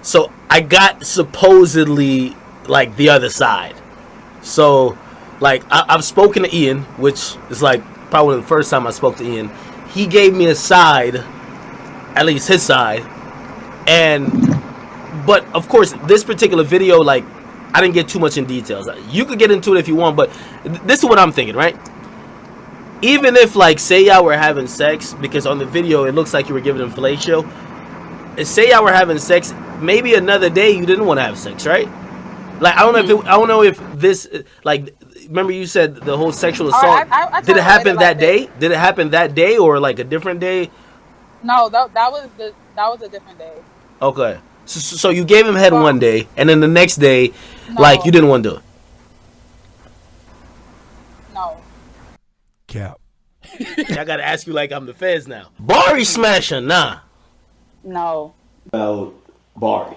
So I got supposedly like the other side. So like I've spoken to Ian, which is like probably the first time I spoke to Ian. He gave me a side, at least his side, and but of course this particular video, like I didn't get too much in details. You could get into it if you want, but this is what I'm thinking, right? Even if like say y'all were having sex, because on the video it looks like you were giving him fellatio. Say y'all were having sex, maybe another day you didn't want to have sex, right? Like I don't know if I don't know if this like remember you said the whole sexual assault. Did it happen that day? Did it happen that day or like a different day? No, that was a different day. Okay, so you gave him head one day, and then the next day, like you didn't want to do it. No. Cap. I gotta ask you like I'm the feds now. Bari smasher, nah. No. About Bari.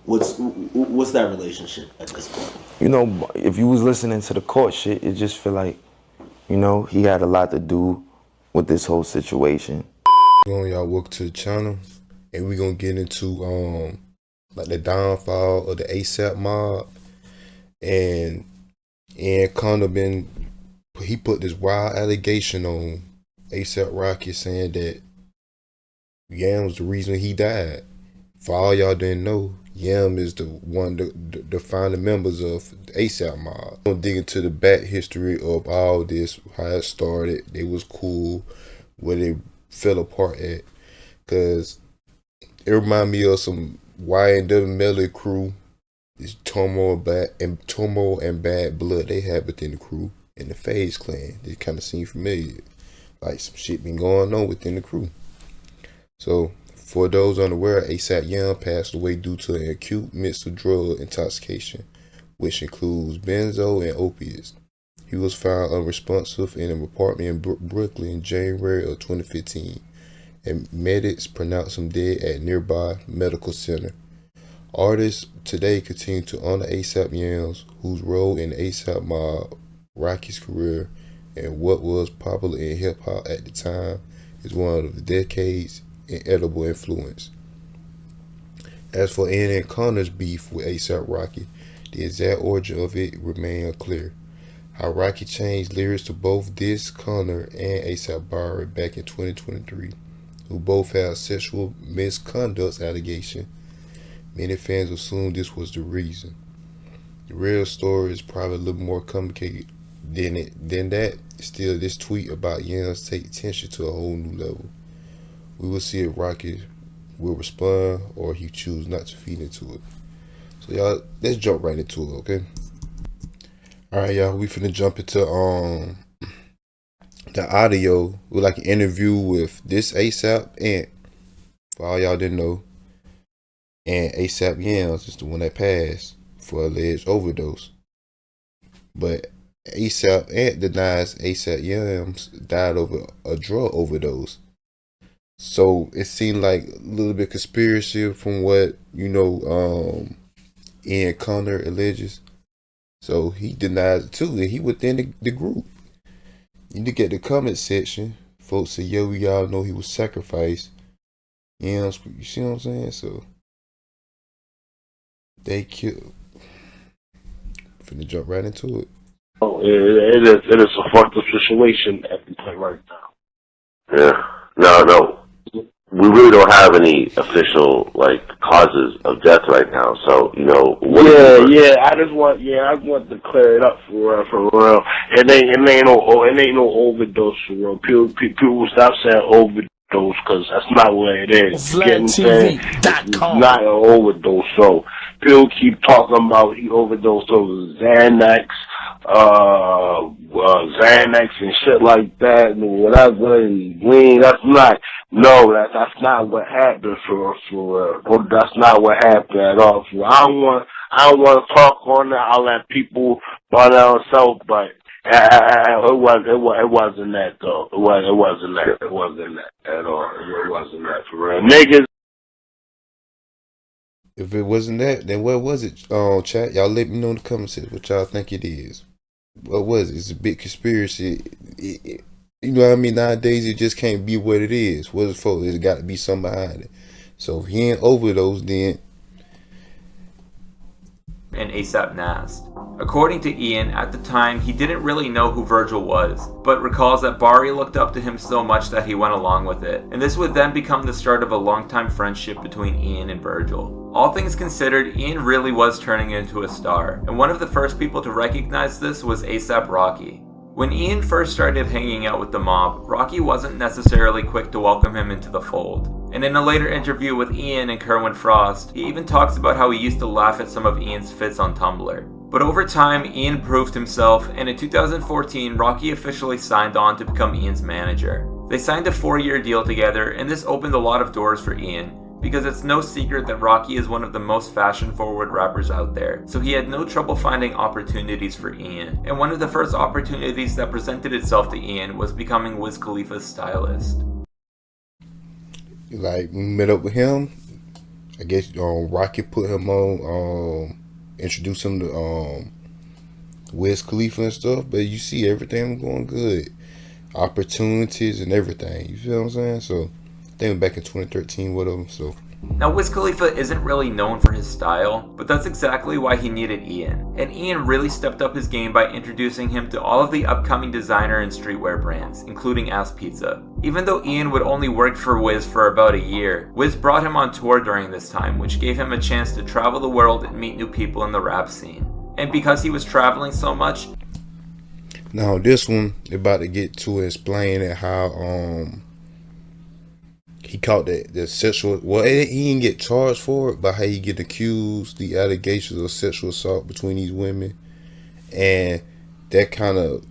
What's that relationship at this point? You know, if you was listening to the court shit, it just feel like, you know, he had a lot to do with this whole situation. Y'all welcome to the channel, and we're gonna get into like the downfall of the ASAP mob, and Conner he put this wild allegation on ASAP Rocky saying that Yam was the reason he died. For all y'all didn't know, Yam is the one the founding members of the ASAP mob. I'm gonna dig into the back history of all this, how it started, they was cool, where they fell apart at, cause it remind me of some YNW Melly crew. This turmoil and bad blood they had within the crew, and the FaZe clan. They kind of seem familiar, like some shit been going on within the crew. So for those unaware, ASAP Yams passed away due to an acute mix of drug intoxication, which includes benzo and opiates. He was found unresponsive in an apartment in Brooklyn in January of 2015, and medics pronounced him dead at nearby medical center. Artists today continue to honor ASAP Yams, whose role in the ASAP mob, Rocky's career, and what was popular in hip-hop at the time is one of the decades in edible influence. As for Ian and Conner's beef with ASAP Rocky, the exact origin of it remains unclear. How Rocky changed lyrics to both diss Conner and ASAP Bari back in 2023, who both had sexual misconduct allegation. Many fans assumed this was the reason. The real story is probably a little more complicated than that. Still, this tweet about Yams take attention to a whole new level. We will see if Rocky will respond or he choose not to feed into it. So y'all, let's jump right into it, okay? Alright y'all, we finna jump into the audio with like an interview with this ASAP and for all y'all didn't know. And ASAP Yams is the one that passed for alleged overdose. But ASAP Ant denies ASAP Yams died over a drug overdose. So it seemed like a little bit conspiracy from what, you know, Ian Conner alleges. So he denies it too, and he within the group. You look at the comment section, folks say, yo, we all know he was sacrificed. You see what I'm saying? So they killed. Finna jump right into it. Oh, it is a fucked up situation at the point right now. Yeah. No. We really don't have any official like causes of death right now. So you know. I just want to clear it up for real. It ain't no overdose for real. People stop saying overdose because that's not what it is. It's not an overdose. So people keep talking about he overdosed over Xanax. Xanax and shit like that and whatever and lean. That's not what happened for that's not what happened at all. I don't want to talk on that. I'll let people by themselves, but it wasn't that though. It wasn't that at all. It wasn't that for real. Niggas. If it wasn't that, then what was it? Chat, y'all let me know in the comments what y'all think it is. What was it? It's a big conspiracy. You know what I mean? Nowadays, it just can't be what it is. What is it for? There's got to be something behind it. So if he ain't overdose, then and ASAP Nast. According to Ian, at the time, he didn't really know who Virgil was, but recalls that Bari looked up to him so much that he went along with it, and this would then become the start of a long-time friendship between Ian and Virgil. All things considered, Ian really was turning into a star, and one of the first people to recognize this was ASAP Rocky. When Ian first started hanging out with the mob, Rocky wasn't necessarily quick to welcome him into the fold. And in a later interview with Ian and Kerwin Frost, he even talks about how he used to laugh at some of Ian's fits on Tumblr. But over time, Ian proved himself, and in 2014, Rocky officially signed on to become Ian's manager. They signed a 4-year deal together, and this opened a lot of doors for Ian, because it's no secret that Rocky is one of the most fashion-forward rappers out there, so he had no trouble finding opportunities for Ian. And one of the first opportunities that presented itself to Ian was becoming Wiz Khalifa's stylist. like we met up with him. I guess Rocky put him on, introduced him to Wiz Khalifa and stuff. But you see everything going good, opportunities and everything. You feel what I'm saying? So they went back in 2013 with him. So Now, Wiz Khalifa isn't really known for his style, but that's exactly why he needed Ian. And Ian really stepped up his game by introducing him to all of the upcoming designer and streetwear brands, including Ass Pizza. Even though Ian would only work for Wiz for about a year, Wiz brought him on tour during this time, which gave him a chance to travel the world and meet new people in the rap scene. And because he was traveling so much, now this one, they're about to get to explaining how he caught the sexual. Well, he didn't get charged for it, but how he get accused, the allegations of sexual assault between these women, and that kind of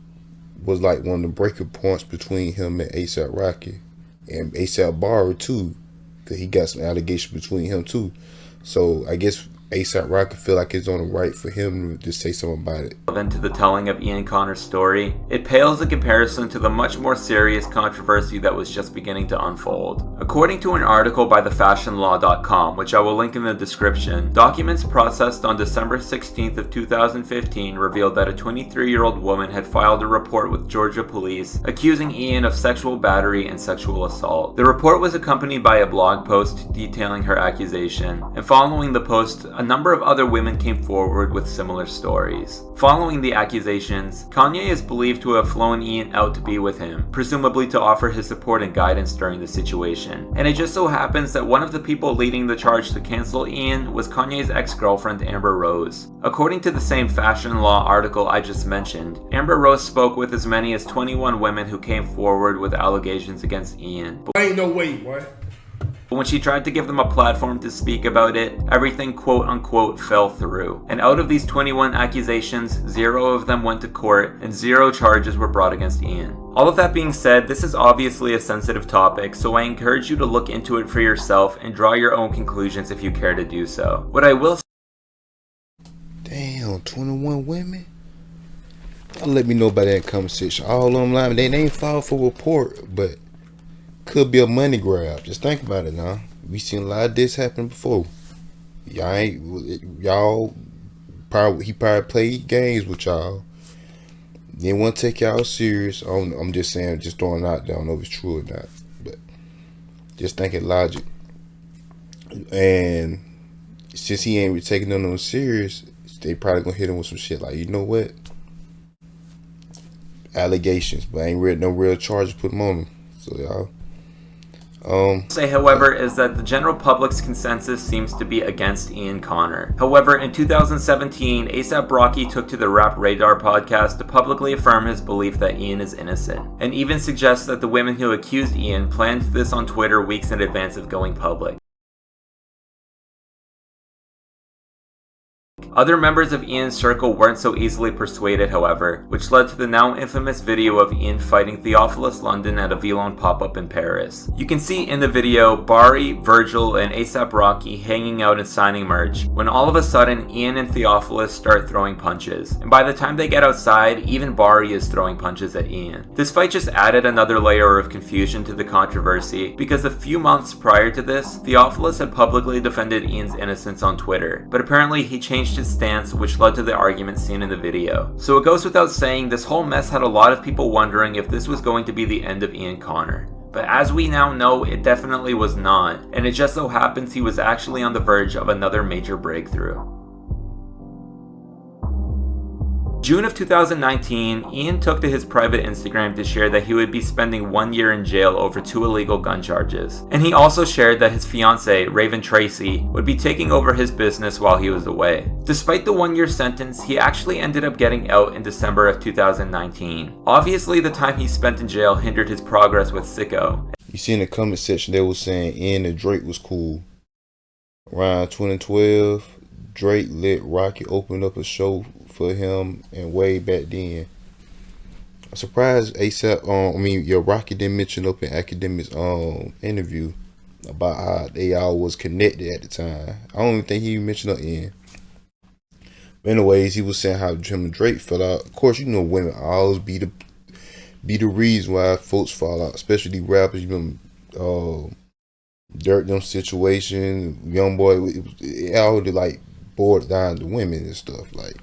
was like one of the breaking points between him and A$AP Rocky, and A$AP Bari too, that he got some allegations between him too. So I guess A$AP Rocky feel like it's on the right for him to say something about it. Then to the telling of Ian Connor's story, it pales in comparison to the much more serious controversy that was just beginning to unfold. According to an article by thefashionlaw.com, which I will link in the description, documents processed on December 16th of 2015 revealed that a 23-year-old woman had filed a report with Georgia police accusing Ian of sexual battery and sexual assault. The report was accompanied by a blog post detailing her accusation, and following the post, a number of other women came forward with similar stories. Following the accusations, Kanye is believed to have flown Ian out to be with him, presumably to offer his support and guidance during the situation. And it just so happens that one of the people leading the charge to cancel Ian was Kanye's ex-girlfriend Amber Rose. According to the same Fashion Law article I just mentioned, Amber Rose spoke with as many as 21 women who came forward with allegations against Ian. Ain't no way, boy. But when she tried to give them a platform to speak about it, everything quote-unquote fell through. And out of these 21 accusations, 0 of them went to court, and 0 charges were brought against Ian. All of that being said, this is obviously a sensitive topic, so I encourage you to look into it for yourself and draw your own conclusions if you care to do so. What I will Damn, 21 women? Y'all let me know about that conversation. All online, they ain't filed for report, but could be a money grab. Just think about it now. We seen a lot of this happen before. He probably played games with y'all. Didn't want to take y'all serious. I'm just saying, just throwing it out there. I don't know if it's true or not, but just thinking logic. And since he ain't taking none of them serious, they probably gonna hit him with some shit like, you know what? Allegations, but ain't no real charges put them on him. So y'all. say, however, is that the general public's consensus seems to be against Ian Connor. However, in 2017, A$AP Rocky took to the Rap Radar podcast to publicly affirm his belief that Ian is innocent, and even suggests that the women who accused Ian planned this on Twitter weeks in advance of going public. Other members of Ian's circle weren't so easily persuaded, however, which led to the now infamous video of Ian fighting Theophilus London at a Vlone pop-up in Paris. You can see in the video Bari, Virgil, and A$AP Rocky hanging out and signing merch, when all of a sudden Ian and Theophilus start throwing punches, and by the time they get outside, even Bari is throwing punches at Ian. This fight just added another layer of confusion to the controversy, because a few months prior to this, Theophilus had publicly defended Ian's innocence on Twitter, but apparently he changed his stance, which led to the argument seen in the video. So it goes without saying, this whole mess had a lot of people wondering if this was going to be the end of Ian Connor. But as we now know, it definitely was not, and it just so happens he was actually on the verge of another major breakthrough. June of 2019, Ian took to his private Instagram to share that he would be spending 1 year in jail over 2 illegal gun charges. And he also shared that his fiancée, Raven Tracy, would be taking over his business while he was away. Despite the 1-year sentence, he actually ended up getting out in December of 2019. Obviously, the time he spent in jail hindered his progress with Sicko. You see in the comment section they was saying Ian and Drake was cool. Around 2012, Drake let Rocky open up a show for him, and way back then. I'm surprised Rocky didn't mention up in Academic's interview about how they all was connected at the time. I don't even think he mentioned up in. But anyways, he was saying how him and Drake fell out. Of course, you know women always be the reason why folks fall out, especially these rappers. You know, Dirt them situation, Young Boy, it all like bored down to women and stuff like.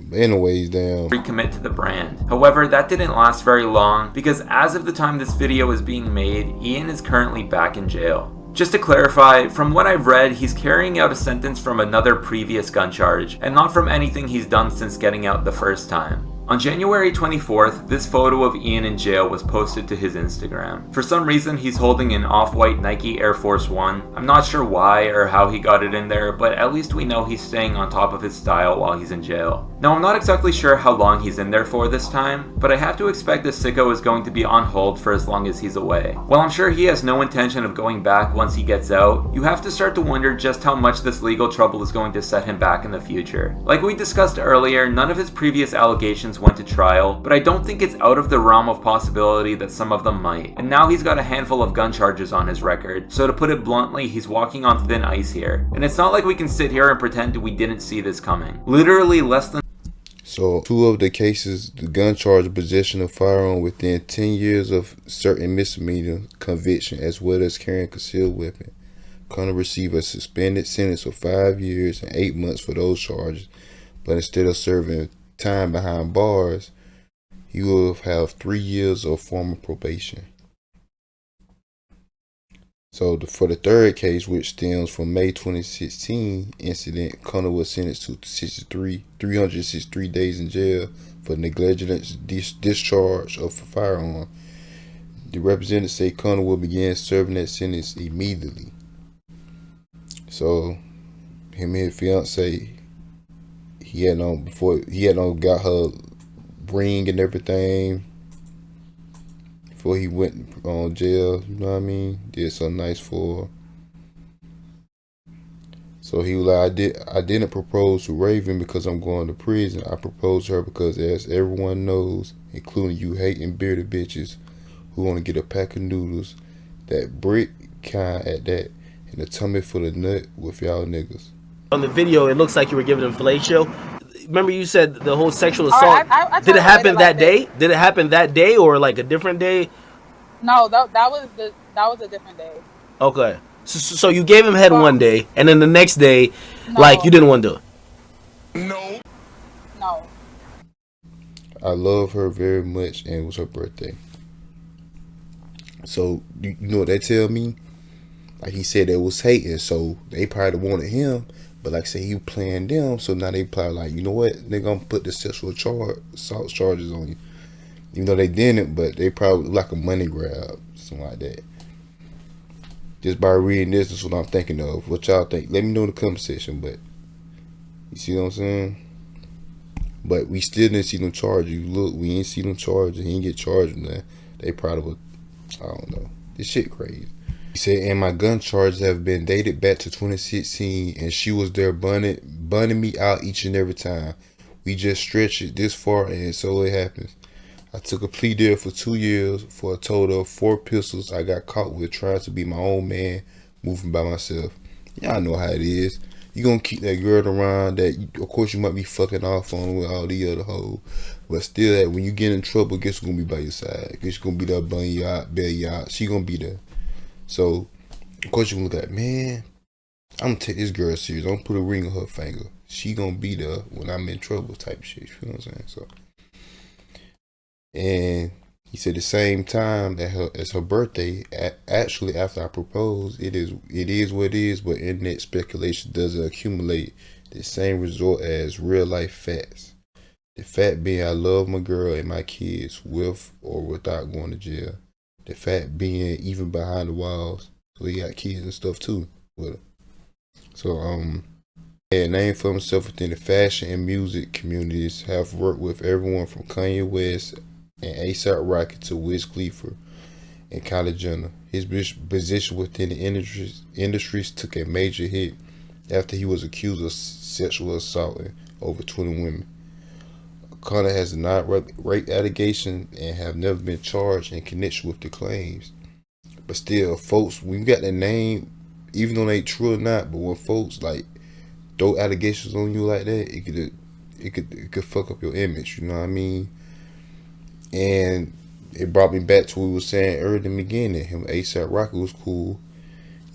But anyways, damn. Recommit to the brand. However, that didn't last very long because as of the time this video is being made, Ian is currently back in jail. Just to clarify, from what I've read, he's carrying out a sentence from another previous gun charge, and not from anything he's done since getting out the first time. On January 24th, this photo of Ian in jail was posted to his Instagram. For some reason, he's holding an off-white Nike Air Force One. I'm not sure why or how he got it in there, but at least we know he's staying on top of his style while he's in jail. Now, I'm not exactly sure how long he's in there for this time, but I have to expect this sicko is going to be on hold for as long as he's away. While I'm sure he has no intention of going back once he gets out, you have to start to wonder just how much this legal trouble is going to set him back in the future. Like we discussed earlier, none of his previous allegations went to trial, but I don't think it's out of the realm of possibility that some of them might. And now he's got a handful of gun charges on his record, so to put it bluntly, he's walking on thin ice here. And it's not like we can sit here and pretend we didn't see this coming. Literally less than. So 2 of the cases, the gun charge of possession of firearm within 10 years of certain misdemeanor conviction, as well as carrying a concealed weapon, gonna receive a suspended sentence of 5 years and 8 months for those charges, but instead of serving time behind bars, you will have 3 years of formal probation. So for the third case, which stems from May 2016 incident, Connor was sentenced to 363 days in jail for negligent discharge of a firearm. The representatives say Connor will begin serving that sentence immediately. So him and his fiance, he had got her ring and everything before he went on jail, you know what I mean? Did something nice for her. So he was like, I didn't propose to Raven because I'm going to prison. I proposed to her because, as everyone knows, including you hating bearded bitches who want to get a pack of noodles, that brick kind at that, and a tummy full of nut with y'all niggas. On the video, it looks like you were giving him fellatio. Remember you said the whole sexual assault. I did it happen that day? This. Did it happen that day or like a different day? No, that was a different day. Okay. So you gave him head one day, and then the next day, no. like you didn't want to do it. No. I love her very much, and it was her birthday. So you know what they tell me? Like he said, they was hating, so they probably wanted him. But like I said, he playing them, so now they probably like, you know what? They're gonna put the sexual assault charges on you. Even though they didn't, but they probably like a money grab, something like that. Just by reading this is what I'm thinking of. What y'all think? Let me know in the comment section. But you see what I'm saying? But we still didn't see them charge you. Look, we ain't see them charge. He didn't get charged with that. They probably would. I don't know. This shit crazy. He said, and my gun charges have been dated back to 2016, and she was there bunning me out each and every time. We just stretched it this far, and so it happens. I took a plea deal for 2 years for a total of 4 pistols I got caught with trying to be my own man, moving by myself. Y'all know how it is. You gonna keep that girl around that, of course, you might be fucking off on with all the other hoes. But still, that when you get in trouble, guess who's gonna be by your side? Guess gonna be there bunning you out, bail you out. She gonna be there. So, of course, you can look at, man, I'm gonna take this girl serious. I'm gonna put a ring on her finger. She gonna be there when I'm in trouble type shit. You feel what I'm saying? So, and He said the same time as her birthday, actually after I proposed, it is what it is, but internet speculation doesn't accumulate the same result as real life facts. The fact being I love my girl and my kids with or without going to jail. The fact being even behind the walls, so he got kids and stuff too with her. So he had a name for himself within the fashion and music communities, have worked with everyone from Kanye West and A$AP Rocky to Wiz Khalifa and Kylie Jenner. His position within the industries took a major hit after he was accused of sexual assaulting over 20 women. Connor has denied rape allegations and have never been charged in connection with the claims. But still, folks, when you got the name, even though they true or not, but when folks like throw allegations on you like that, it could fuck up your image. You know what I mean? And it brought me back to what we were saying earlier in the beginning. Him, A$AP Rocky was cool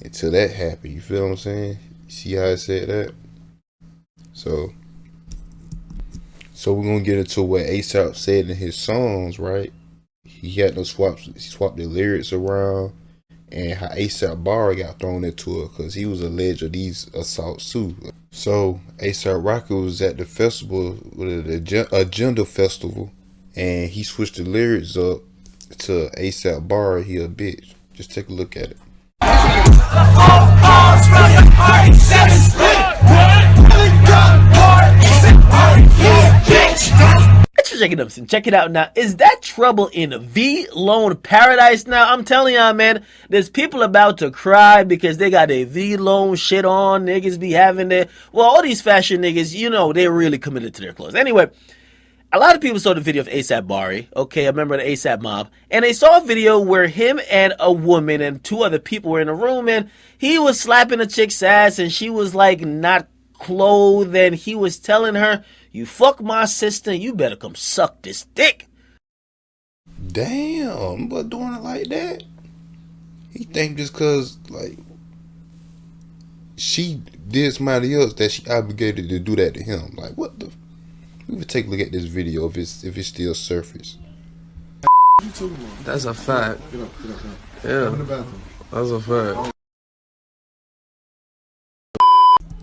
until that happened. You feel what I'm saying? See how I said that? So we're gonna get into what A$AP said in his songs, right? He had no swaps. He swapped the lyrics around, and how A$AP Barry got thrown into it because he was alleged of these assaults too. So A$AP Rocky was at the festival, the Agenda Festival, and he switched the lyrics up to A$AP Barry, he a bitch. Just take a look at it. Check it out now. Is that trouble in V-Loan Paradise now? I'm telling y'all, man, there's people about to cry because they got a V-Loan shit on. Niggas be having it. Well, all these fashion niggas, you know, they're really committed to their clothes. Anyway, a lot of people saw the video of A$AP Barry, okay, a member of the A$AP mob, and they saw a video where him and a woman and two other people were in a room, and he was slapping a chick's ass, and she was like not clothed, and he was telling her, "You fuck my sister, you better come suck this dick." Damn, but doing it like that? He think just cause like she did somebody else that she obligated to do that to him. Like what the? We would take a look at this video if it's still surface. That's a fact. Yeah, that's a fact.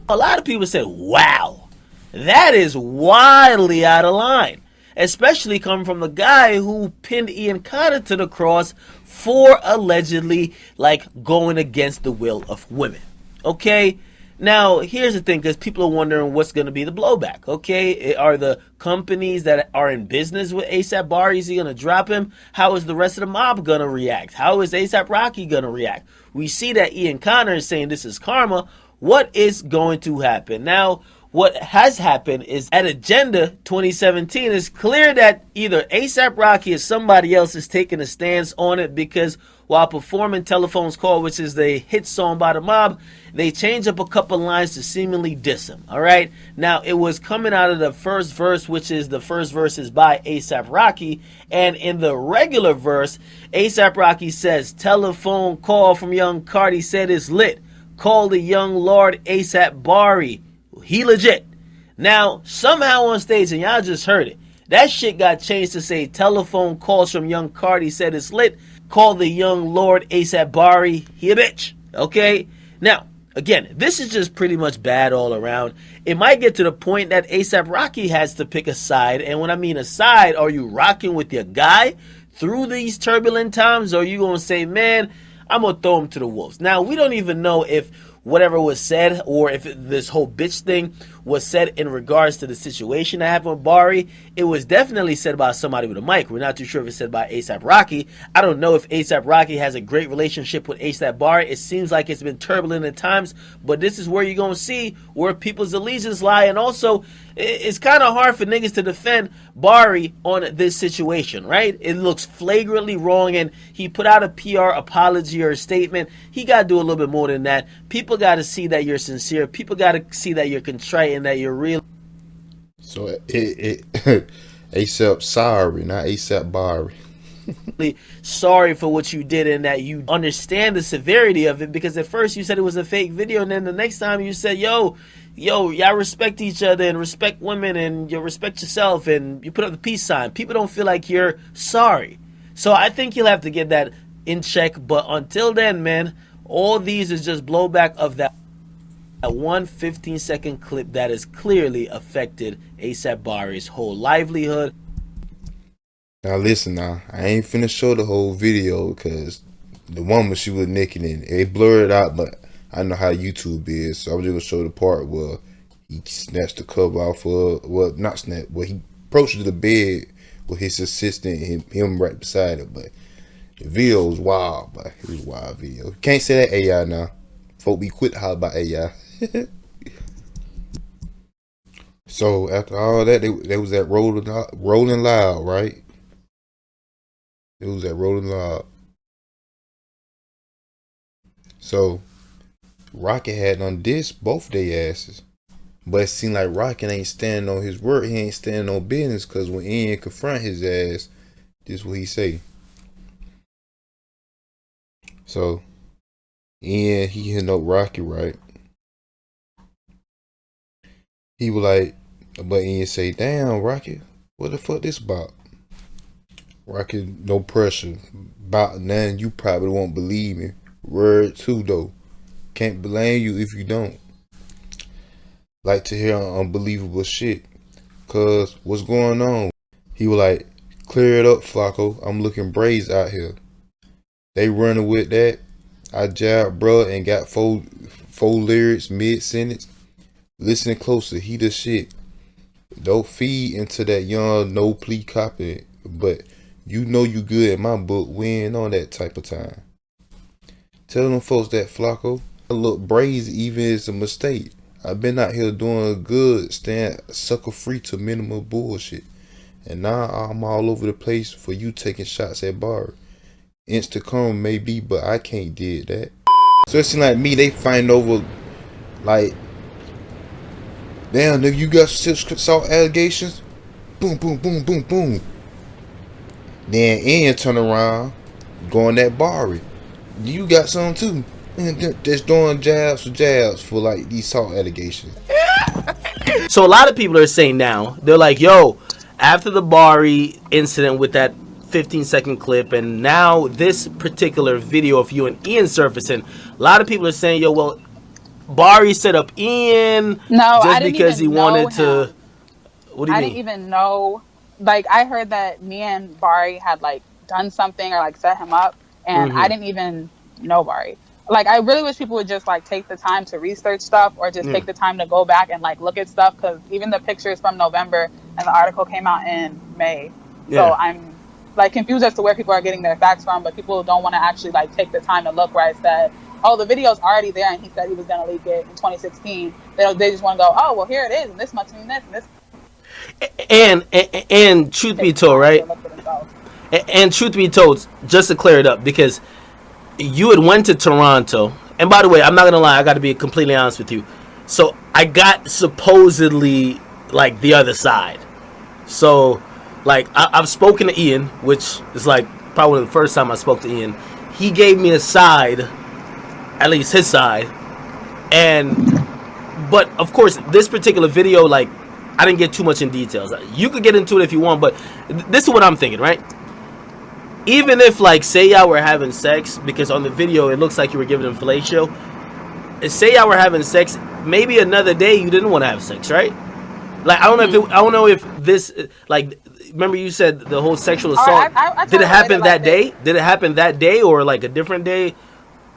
A lot of people said, wow, that is wildly out of line. Especially coming from the guy who pinned Ian Carter to the cross for allegedly like going against the will of women. Okay? Now, here's the thing, because people are wondering what's going to be the blowback, okay? Are the companies that are in business with A$AP Barry, is he going to drop him? How is the rest of the mob going to react? How is A$AP Rocky going to react? We see that Ian Connor is saying this is karma. What is going to happen? Now, what has happened is at Agenda 2017, it's clear that either A$AP Rocky or somebody else is taking a stance on it, because while performing Telephone's Call, which is the hit song by the mob, they changed up a couple lines to seemingly diss him. All right. Now, it was coming out of the first verse, which is the first verse is by A$AP Rocky. And in the regular verse, A$AP Rocky says, "Telephone call from young Cardi said it's lit. Call the young Lord A$AP Barry. He legit." Now, somehow on stage, and y'all just heard it, that shit got changed to say, "Telephone calls from young Cardi said it's lit. Call the young Lord A$AP Barry. He a bitch." Okay? Now, again, this is just pretty much bad all around. It might get to the point that A$AP Rocky has to pick a side. And when I mean a side, are you rocking with your guy through these turbulent times? Or are you going to say, man, I'm going to throw him to the wolves? Now, we don't even know if whatever was said, or if this whole bitch thing was said in regards to the situation that happened with Barry. It was definitely said by somebody with a mic. We're not too sure if it's said by A$AP Rocky. I don't know if A$AP Rocky has a great relationship with A$AP Barry. It seems like it's been turbulent at times, but this is where you're going to see where people's allegiance lie. And also, it's kind of hard for niggas to defend Barry on this situation, right? It looks flagrantly wrong, and he put out a PR apology or a statement. He got to do a little bit more than that. People got to see that you're sincere. People got to see that you're contrite and that you're real. So A$AP sorry, not A$AP Barry. Sorry for what you did, and that you understand the severity of it, because at first you said it was a fake video, and then the next time you said, yo, y'all respect each other and respect women and you respect yourself, and you put up the peace sign. People don't feel like you're sorry. So I think he'll have to get that in check. But until then, man, all these is just blowback of that one 15-second clip that has clearly affected ASAP Bari's whole livelihood. Now listen, now I ain't finna show the whole video because the woman, she was naked and it blurred out, but I know how YouTube is, so I was just gonna show the part where he snatched the cover off of, well, not snatched, but he approached the bed with his assistant and him right beside it. But the video was wild, but it was a wild video. Can't say that AI now. Folk be quit holler about AI. So after all that, they was at Rolling Loud, right? It was at Rolling Loud. So Rocket had on this both their asses. But it seemed like Rocket ain't standing on his word. He ain't standing on business, because when Ian confront his ass, this is what he say. So Ian, he hit up Rocket, right? He was like, but Ian say, damn, Rocket, what the fuck this about? Rocket, no pressure. About none, you probably won't believe me. Word too, though. Can't blame you if you don't. Like to hear unbelievable shit. Cause what's going on? He was like, clear it up, Flacco. I'm looking braids out here. They running with that. I jabbed bruh and got four lyrics mid-sentence. Listen closer, he the shit. Don't feed into that young no plea copy, but you know you good in my book. We ain't on that type of time. Tell them folks that Flacco, look, braids even is a mistake. I've been out here doing good, staying sucker free to minimal bullshit. And now I'm all over the place for you taking shots at Bar. Instacom maybe, but I can't did that. So it seems like me, they find over like, damn nigga, you got salt allegations? Boom, boom, boom, boom, boom. Then Ian turn around, going at Barry. You got some too. Just doing jabs for like these salt allegations. So a lot of people are saying now, they're like, yo, after the Bari incident with that 15-second clip, and now this particular video of you and Ian surfacing, a lot of people are saying, yo, well, Bari set up Ian just because he wanted to. What do you mean? I didn't even know. Like, I heard that me and Bari had like done something or like set him up, and I didn't even know Bari. Like, I really wish people would just like take the time to research stuff, or just take the time to go back and like look at stuff, because even the pictures from November and the article came out in May. So I'm like confused as to where people are getting their facts from, but people don't want to actually like take the time to look where I said, oh, the video's already there and he said he was going to leak it in 2016. They just want to go, oh, well, here it is, and this much mean this and this. And truth be told, right? And truth be told, just to clear it up, because you had went to Toronto, and by the way, I'm not gonna lie, I got to be completely honest with you. So I got supposedly like the other side. So like I've spoken to Ian, which is like probably the first time I spoke to Ian. He gave me a side, at least his side, but of course this particular video, like, I didn't get too much in details. You could get into it if you want, but this is what I'm thinking, right? Even if, like, say y'all were having sex, because on the video it looks like you were giving him fellatio. Say y'all were having sex, maybe another day you didn't want to have sex, right? Like, I don't know if this, like, remember you said the whole sexual assault. I did it happen that day? Did it happen that day, or like a different day?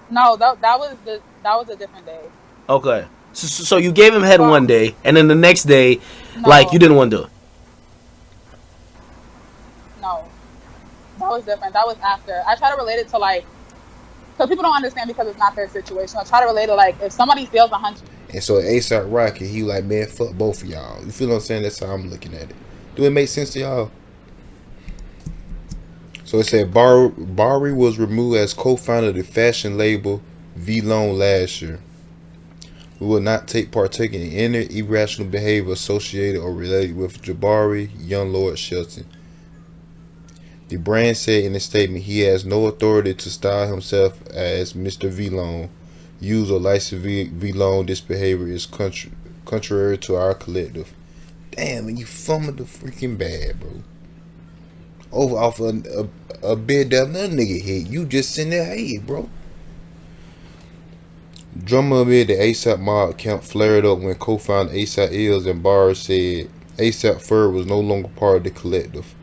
No, that was a different day. Okay, so you gave him head one day, and then the next day, like, you didn't want to do it. No, that was different. That was after. I try to relate it to, like, because people don't understand because it's not their situation. I try to relate to, like, if somebody feels 100. And so ASAP Rocky, he like, man, fuck both of y'all. You feel what I'm saying? That's how I'm looking at it. Do it make sense to y'all? So it said Bari was removed as co-founder of the fashion label V-Lone last year. We will not partake in any irrational behavior associated or related with Jabari Young Lord Shelton. The brand said in a statement he has no authority to style himself as Mr. V-Lone. Use or license V-Lone. This behavior is contrary to our collective. Damn, man, you fumbled the freaking bad, bro. over off a bed that another nigga hit. You just sitting there, hey, bro. Drummer amid the ASAP mob camp flared up when co-founder ASAP Ills and Barr said ASAP Ferg was no longer part of the collective.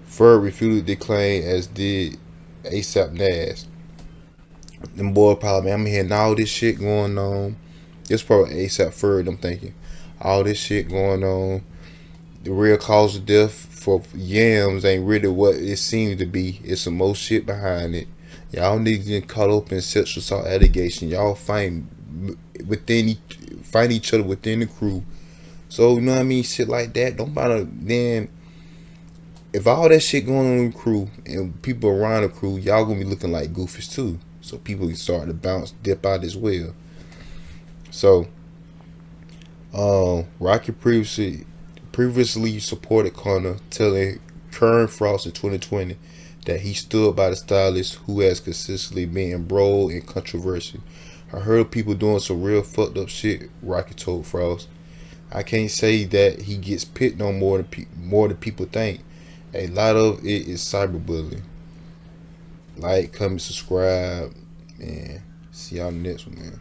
Ferg refuted the claim, as did ASAP Nas. Them boy probably, I'm hearing all this shit going on. This probably ASAP Ferg, I'm thinking. All this shit going on. The real cause of death for Yams ain't really what it seems to be. It's some more shit behind it. Y'all niggas get caught up in sexual assault allegation. Y'all fight each other within the crew. So, you know what I mean? Shit like that. Don't bother. Then, if all that shit going on in the crew and people around the crew, y'all gonna be looking like goofies too. So people can start to dip out as well. So, Rocky previously supported Connor, telling Kern Frost in 2020 that he stood by the stylist who has consistently been embroiled in controversy. I heard people doing some real fucked up shit, Rocky told Frost. I can't say that he gets picked on more than people think. A lot of it is cyberbullying. Like, comment, subscribe, and see y'all in the next one, man.